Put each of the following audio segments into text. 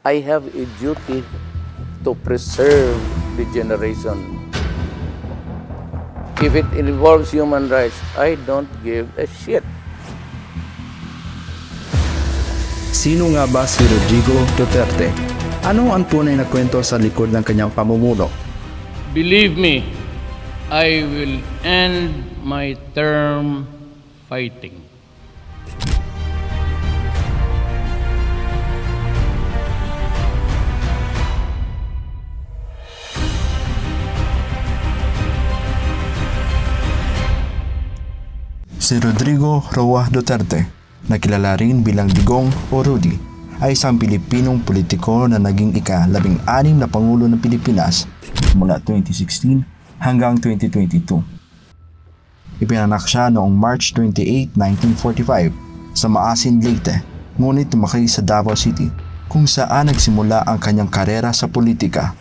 I have a duty to preserve the generation. If it involves human rights, I don't give a shit. Sino nga ba si Rodrigo Duterte? Ano ang tunay na kwento sa likod ng kanyang pamumuno? Believe me, I will end my term fighting. Si Rodrigo Roa Duterte, na kilala rin bilang Digong o Rudy, ay isang Pilipinong politiko na naging ika-16 na Pangulo ng Pilipinas mula 2016 hanggang 2022. Ipinanak siya noong March 28, 1945 sa Maasin, Leyte, ngunit tumakay sa Davao City kung saan nagsimula ang kanyang karera sa politika.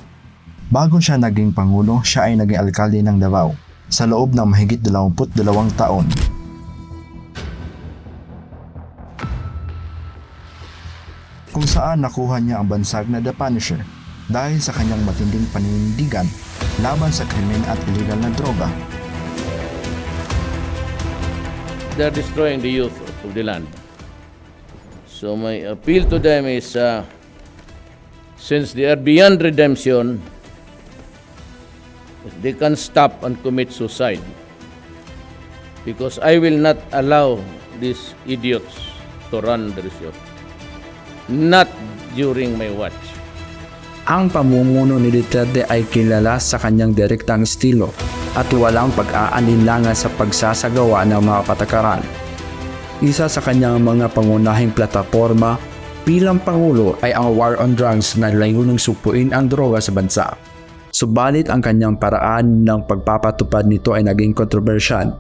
Bago siya naging Pangulo, siya ay naging alkalde ng Davao sa loob ng mahigit 22 taon. Kung saan nakuha niya ang bansag na The Punisher dahil sa kanyang matinding paninindigan laban sa krimen at illegal na droga. They're destroying the youth of the land. So my appeal to them is, since they are beyond redemption, they can stop and commit suicide. Because I will not allow these idiots to run the resort. Not during my watch. Ang pamumuno ni Duterte ay kilala sa kanyang direktang estilo at walang pag-aalinlangan sa pagsasagawa ng mga patakaran. Isa sa kanyang mga pangunahing plataforma bilang Pangulo ay ang war on drugs na layuning supuin ang droga sa bansa. Subalit ang kanyang paraan ng pagpapatupad nito ay naging kontrobersyal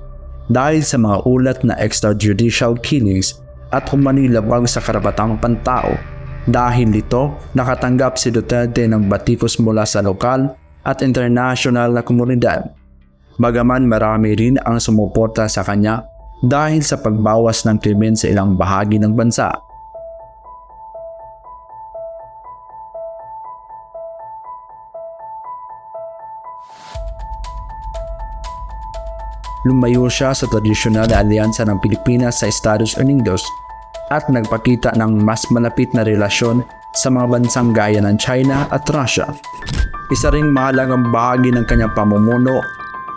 dahil sa mga ulat na extrajudicial killings at humanilabag sa karapatang pantao. Dahil dito, nakatanggap si Duterte ng batikos mula sa lokal at international na komunidad. Bagaman marami rin ang sumuporta sa kanya dahil sa pagbawas ng krimen sa ilang bahagi ng bansa. Lumayo siya sa tradisyonal na alyansa ng Pilipinas sa Estados Unidos at nagpakita ng mas malapit na relasyon sa mga bansang gaya ng China at Russia. Isa ring mahalagang bahagi ng kanyang pamumuno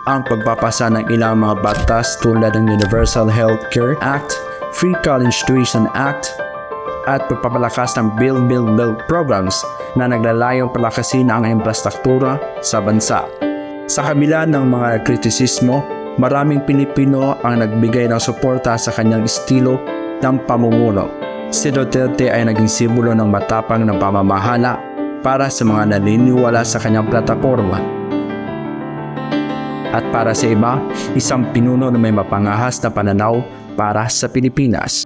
ang pagpapasa ng ilang mga batas tulad ng Universal Healthcare Act, Free College Tuition Act, at pagpapalakas ng Build programs na naglalayong palakasin ang infrastruktura sa bansa. Sa kabila ng mga kritisismo, maraming Pilipino ang nagbigay ng suporta sa kanyang estilo ng pamumuno. Si Duterte ay naging simbolo ng matapang na pamamahala para sa mga naniniwala sa kanyang plataforma. At para sa iba, isang pinuno na may mapangahas na pananaw para sa Pilipinas.